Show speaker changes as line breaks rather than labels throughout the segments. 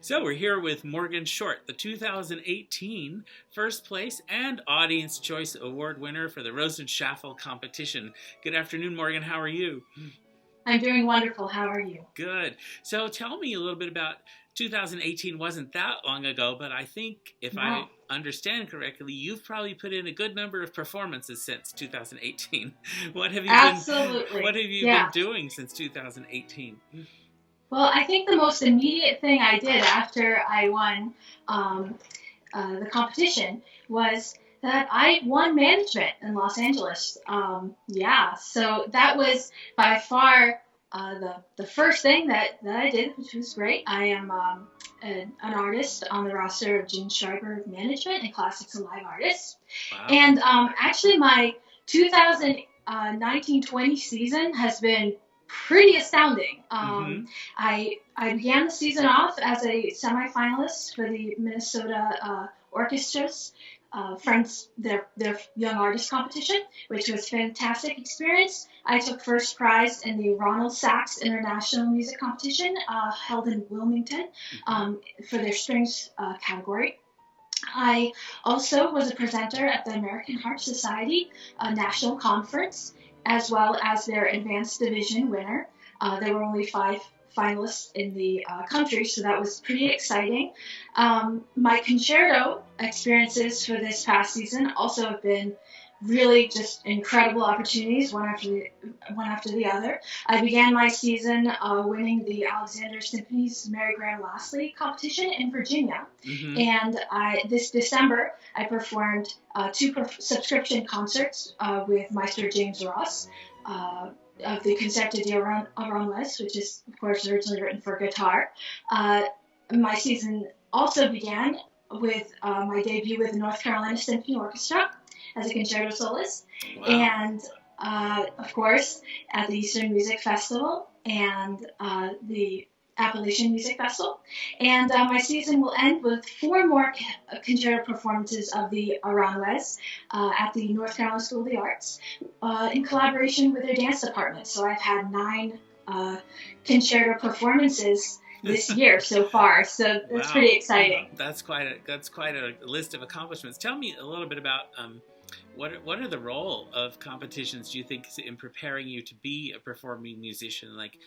So we're here with Morgan Short, the 2018 First Place and Audience Choice Award winner for the Rosen-Schaffel competition. Good afternoon, Morgan. How are you?
I'm doing wonderful. How are you?
Good. So tell me a little bit about 2018. Wasn't that long ago, but I think if I understand correctly, you've probably put in a good number of performances since 2018. What have you been doing since 2018?
Well, I think the most immediate thing I did after I won the competition was that I won management in Los Angeles. So that was by far the first thing that I did, which was great. I am an artist on the roster of Gene Schreiber Management and Classics Alive Artists. Wow. And actually my 2019-20 season has been pretty astounding. I began the season off as a semifinalist for the Minnesota Orchestra's their Young Artist competition, which was a fantastic experience. I took first prize in the Ronald Sachs International Music Competition held in Wilmington for their strings category. I also was a presenter at the American Harp Society National Conference, as well as their advanced division winner. There were only 5 finalists in the country, so that was pretty exciting. My concerto experiences for this past season also have been really just incredible opportunities, one after the other. I began my season winning the Alexander Symphony's Mary Graham Lastley competition in Virginia. And this December, I performed 2 subscription concerts with Maestro James Ross of the Concerto di Aranjuez, which is, of course, originally written for guitar. My season also began with my debut with the North Carolina Symphony Orchestra as a concerto soloist. Wow. And, of course, at the Eastern Music Festival and the Appalachian Music Festival. And my season will end with 4 more concerto performances of the Aranjuez at the North Carolina School of the Arts in collaboration with their dance department. So I've had 9 concerto performances this year so far. So that's pretty exciting.
That's quite a list of accomplishments. Tell me a little bit about what are the role of competitions, do you think, in preparing you to be a performing musician? Like,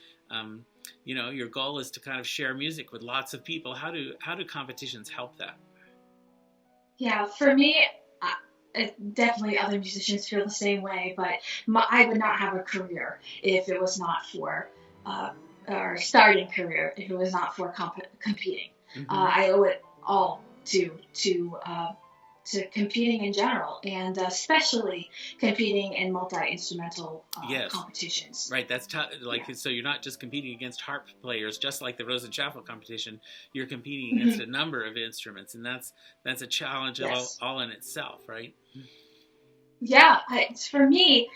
your goal is to kind of share music with lots of people. How do competitions help that?
Yeah, for me, definitely other musicians feel the same way, but I would not have a career if it was not for, or starting career if it was not for competing. I owe it all to competing in general, and especially competing in multi-instrumental competitions.
Right, that's so you're not just competing against harp players, just like the Rosen-Schaffel competition. You're competing against a number of instruments, and that's a challenge all in itself, right?
Yeah, for me,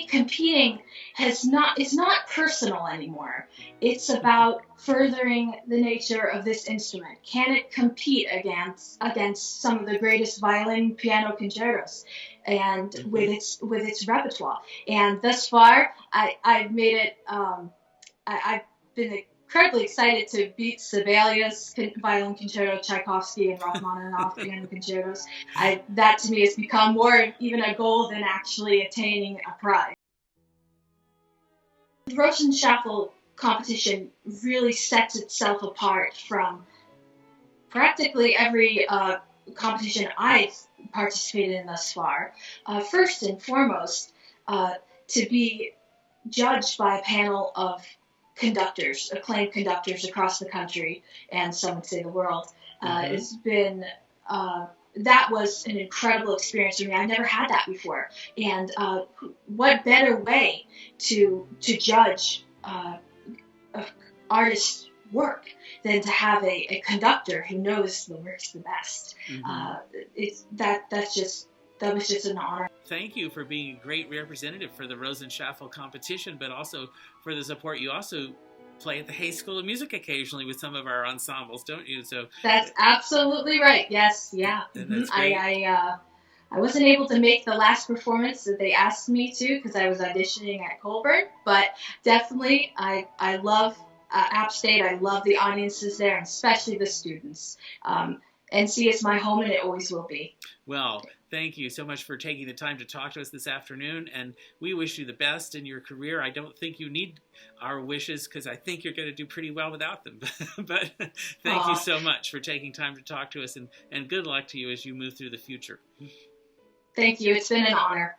competing is not personal anymore. It's about furthering the nature of this instrument. Can it compete against some of the greatest violin, piano concertos, and with its repertoire? And thus far, I've made it. I've been incredibly excited to beat Sibelius violin concerto, Tchaikovsky, and Rachmaninoff piano concertos. That to me has become more even a goal than actually attaining a prize. The Rosen-Schaffel competition really sets itself apart from practically every competition I've participated in thus far. First and foremost, to be judged by a panel of conductors, acclaimed conductors across the country, and some would say the world, has been, that was an incredible experience for me. I never had that before. And what better way to judge artist's work than to have a conductor who knows the works the best. That was just an honor.
Thank you for being a great representative for the Rosen-Schaffel competition, but also for the support. You also play at the Hay School of Music occasionally with some of our ensembles, don't you? So
that's absolutely right. Yes, yeah.
That's great.
I wasn't able to make the last performance that they asked me to because I was auditioning at Colburn, but definitely I love App State. I love the audiences there, and especially the students. NC is my home, and it always will be.
Well, thank you so much for taking the time to talk to us this afternoon, and we wish you the best in your career. I don't think you need our wishes, because I think you're going to do pretty well without them. But thank you so much for taking time to talk to us, and good luck to you as you move through the future.
Thank you. It's been an honor.